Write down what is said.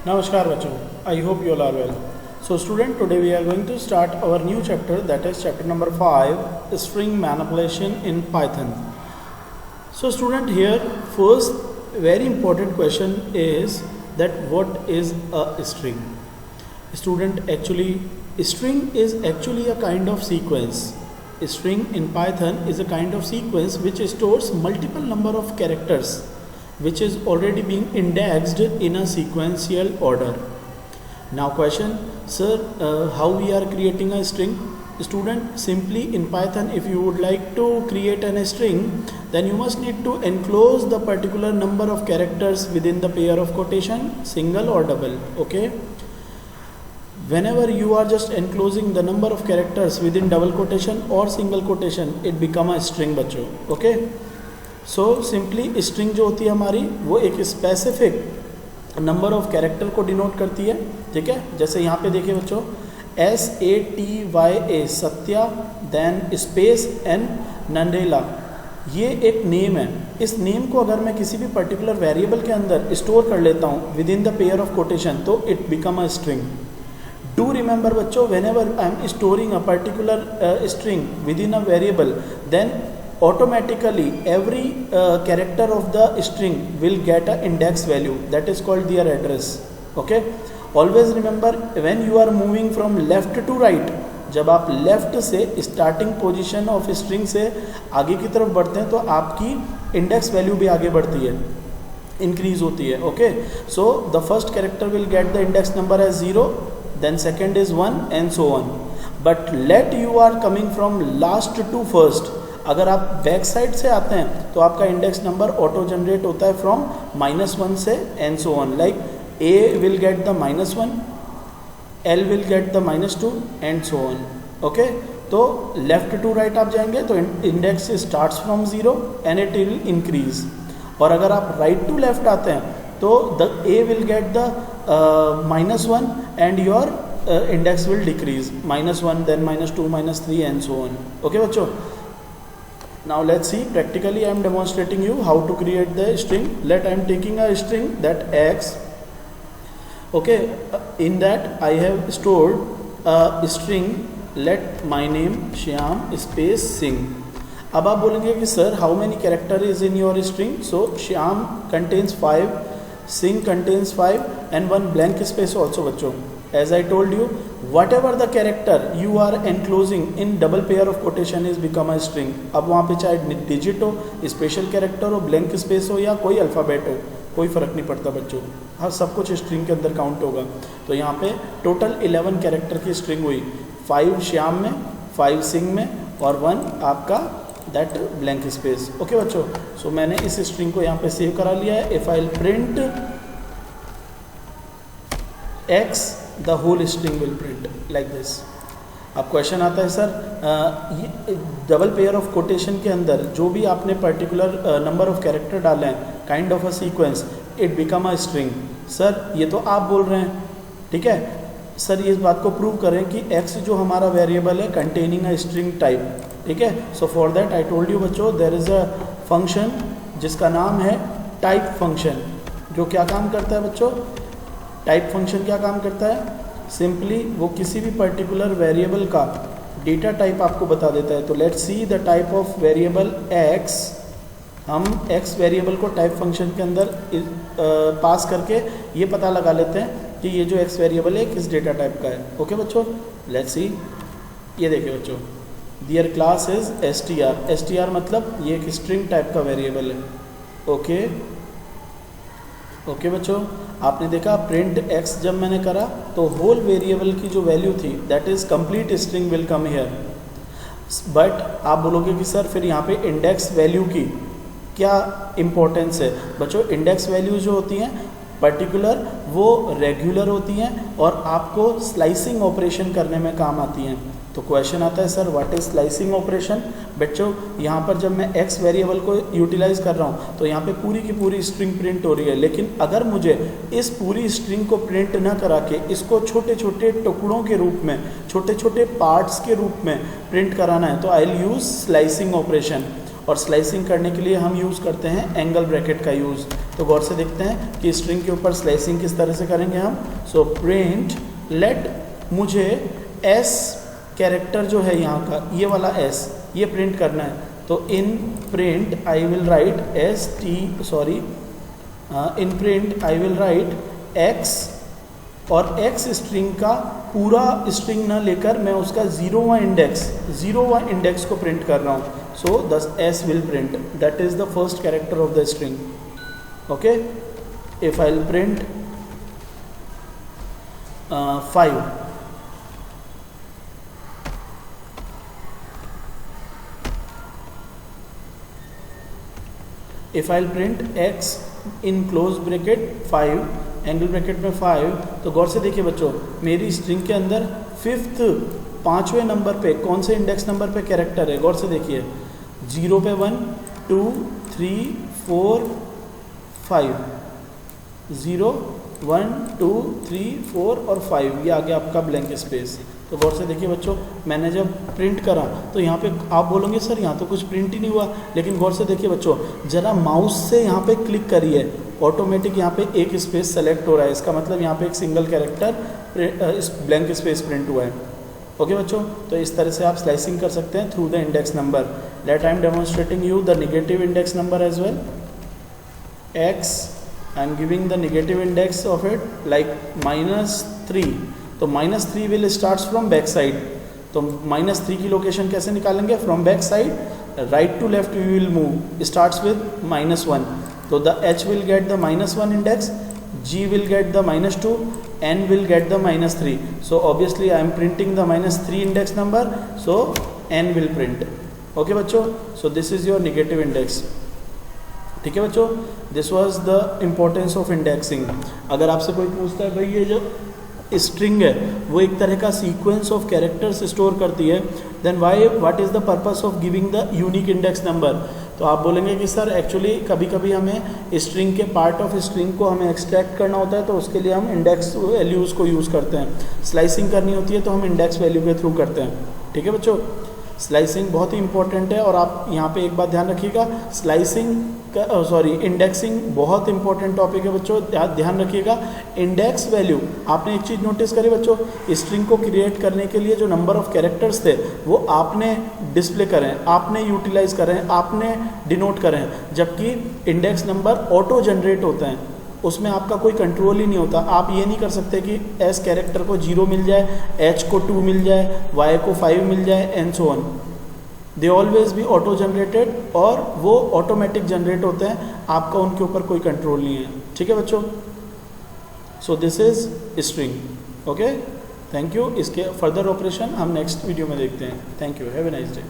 Namaskar bachcho, I hope you all are well. So student, today we are going to start our new chapter, that is chapter number 5, string manipulation in Python. So student, here first very important question is that what is a string? Student, actually string is actually a kind of sequence. A string in Python is a kind of sequence which stores multiple number of characters which is already being indexed in a sequential order. Now question, sir, how we are creating a string? Student, simply in Python, if you would like to create a string, then you must need to enclose the particular number of characters within the pair of quotation, single or double. Okay, whenever you are just enclosing the number of characters within double quotation or single quotation, it become a string बच्चों. Okay, so simply string जो होती है हमारी वो एक specific number of character को denote करती है. ठीक है, जैसे यहाँ पे देखिए बच्चों, SATYA Satya, then space N Nadella, ये एक नेम है. इस नेम को अगर मैं किसी भी पर्टिकुलर वेरिएबल के अंदर स्टोर कर लेता हूँ within the pair of quotation, तो it become a string. Do remember बच्चों, whenever I am storing a particular string within a variable, then automatically every character of the string will get a index value, that is called their address. Okay, always remember when you are moving from left to right, जब आप left से starting position of string से आगे की तरफ बढ़ते हैं तो आपकी इंडेक्स वैल्यू भी आगे बढ़ती है, इंक्रीज होती है. Okay, so the first character will get the index number as 0, then second is 1 and so on. But let you are coming from last to first, अगर आप बैक साइड से आते हैं तो आपका इंडेक्स नंबर ऑटो जनरेट होता है from -1 से and so on. Like A will get the -1, L will get the -2 and so on. Okay, तो लेफ्ट टू राइट आप जाएंगे तो index starts from 0 and it will increase. और अगर आप राइट टू लेफ्ट आते हैं तो the A will get the -1 and your index will decrease, -1 then -2 -3 and so on. Okay बच्चों, now let's see practically. I am demonstrating you how to create the string. Let I am taking a string that X. Okay, in that I have stored a string, let my name Shyam space Singh. अब आप बोलेंगे कि sir how many character is in your string? So Shyam contains 5, Singh contains 5 and one blank space also बच्चों. As I told you, whatever the character you are enclosing in double pair of quotation is become a string. अब वहाँ पे चाहे digit हो, special character हो, blank space हो या कोई अल्फ़ाबेट हो, कोई फ़र्क नहीं पड़ता बच्चों, हाँ सब कुछ स्ट्रिंग के अंदर काउंट होगा. तो यहाँ पे टोटल 11 कैरेक्टर की स्ट्रिंग हुई, 5 श्याम में, 5 सिंह में और 1 आपका दैट ब्लैंक स्पेस. ओके बच्चों, सो मैंने इस स्ट्रिंग को यहाँ पे सेव करा लिया है. If I print X, the whole string will print like this. अब क्वेश्चन आता है सर ये डबल पेयर ऑफ कोटेशन के अंदर जो भी आपने पर्टिकुलर नंबर ऑफ कैरेक्टर डाले हैं, kind of a sequence, it become a string. Sir ये तो आप बोल रहे हैं, ठीक है सर, ये इस बात को प्रूव करें कि X जो हमारा वेरिएबल है कंटेनिंग अ स्ट्रिंग टाइप. ठीक है, so for that I told you बच्चों, देयर इज़ अ फंक्शन जिसका नाम है टाइप फंक्शन, जो क्या काम करता है बच्चों? टाइप फंक्शन क्या काम करता है? सिंपली वो किसी भी पर्टिकुलर वेरिएबल का डेटा टाइप आपको बता देता है. तो let's see the type of variable x. हम x वेरिएबल को टाइप फंक्शन के अंदर पास करके ये पता लगा लेते हैं कि ये जो x वेरिएबल है किस डेटा टाइप का है. ओके बच्चों, लेट्स सी. ये देखिए बच्चों, दियर क्लास इज str. str मतलब ये एक स्ट्रिंग टाइप का वेरिएबल है. ओके ओके बच्चों, आपने देखा प्रिंट x जब मैंने करा तो होल वेरिएबल की जो वैल्यू थी that is complete string will come here. But आप बोलोगे कि सर फिर यहाँ पे इंडेक्स वैल्यू की क्या इम्पोर्टेंस है? बच्चों इंडेक्स वैल्यू जो होती हैं पर्टिकुलर वो रेगुलर होती हैं और आपको स्लाइसिंग ऑपरेशन करने में काम आती हैं. तो क्वेश्चन आता है sir what is slicing operation? बच्चों यहाँ पर जब मैं x वेरिएबल को यूटिलाइज कर रहा हूँ तो यहाँ पे पूरी की पूरी स्ट्रिंग प्रिंट हो रही है, लेकिन अगर मुझे इस पूरी स्ट्रिंग को प्रिंट ना करा के इसको छोटे छोटे टुकड़ों के रूप में, छोटे छोटे पार्ट्स के रूप में प्रिंट कराना है तो I will use slicing operation. और स्लाइसिंग करने के लिए हम यूज़ करते हैं एंगल ब्रैकेट का यूज़. तो गौर से देखते हैं कि स्ट्रिंग के ऊपर स्लाइसिंग किस तरह से करेंगे हम। सो प्रिंट लेट, मुझे एस कैरेक्टर जो है यहाँ का, ये वाला एस, ये प्रिंट करना है। तो in print I will write in print I will write x, और एक्स स्ट्रिंग का पूरा स्ट्रिंग ना लेकर मैं उसका 0वां इंडेक्स को प्रिंट कर रहा हूँ। So the S will print, that is the first character of the string. Okay, if I will print 5, if I will print x in close bracket 5, angle bracket में 5, तो गौर से देखिए बच्चों, मेरी स्ट्रिंग के अंदर 5वें नंबर पे कौन से इंडेक्स नंबर पे कैरेक्टर है, गौर से देखिए। 0 पे 1, 2, 3, 4, 5, 0, 1, 2, 3, 4 और 5, ये आ गया आपका ब्लैंक स्पेस। तो गौर से देखिए बच्चों, मैंने जब प्रिंट करा तो यहाँ पे आप बोलोगे सर यहाँ तो कुछ प्रिंट ही नहीं हुआ, लेकिन गौर से देखिए बच्चों, जरा माउस से यहाँ पे क्लिक करिए, ऑटोमेटिक यहाँ पे एक स्पेस सेलेक्ट हो रहा है, इसका मतलब यहाँ पे एक सिंगल कैरेक्टर इस ब्लैंक स्पेस प्रिंट हुआ है। ओके बच्चों, तो इस तरह से आप स्लाइसिंग कर सकते हैं through the index number. Let I am demonstrating you the negative index number as well. X, I am giving the negative index of it like -3, तो -3 will starts from back side. तो -3 की location कैसे निकालेंगे? From back side, right to left we will move, starts with -1, तो the h will get the -1 index, g will get the -2, n will get the -3. So obviously I am printing the -3 index number, so n will print. Okay बच्चों, so this is your negative index. ठीक है बच्चों, this was the importance of indexing. अगर आपसे कोई पूछता है भाई ये जो स्ट्रिंग है वो एक तरह का सीक्वेंस ऑफ कैरेक्टर्स स्टोर करती है, then what is the purpose of giving the unique index number, तो आप बोलेंगे कि सर एक्चुअली कभी कभी हमें स्ट्रिंग के पार्ट ऑफ स्ट्रिंग को हमें एक्सट्रैक्ट करना होता है, तो उसके लिए हम इंडेक्स वैल्यूज़ को यूज़ करते हैं। स्लाइसिंग करनी होती है तो हम इंडेक्स वैल्यू के थ्रू करते हैं। ठीक है बच्चों, स्लाइसिंग बहुत ही इंपॉर्टेंट है, और आप यहाँ पे एक बात ध्यान रखिएगा, इंडेक्सिंग बहुत इंपॉर्टेंट टॉपिक है बच्चों, ध्यान रखिएगा। इंडेक्स वैल्यू, आपने एक चीज़ नोटिस करी बच्चों, स्ट्रिंग को क्रिएट करने के लिए जो नंबर ऑफ कैरेक्टर्स थे वो आपने डिस्प्ले करें, आपने यूटिलाइज करें, आपने डिनोट करें, जबकि इंडेक्स नंबर ऑटो जनरेट होते हैं, उसमें आपका कोई कंट्रोल ही नहीं होता। आप ये नहीं कर सकते कि एस कैरेक्टर को 0 मिल जाए, एच को 2 मिल जाए, वाई को 5 मिल जाए, and so on. They always be auto generated, और वो ऑटोमेटिक जनरेट होते हैं, आपका उनके ऊपर कोई कंट्रोल नहीं है। ठीक है बच्चों, so this is string. Okay, thank you. इसके फर्दर ऑपरेशन हम नेक्स्ट वीडियो में देखते हैं। Thank you, have a nice day.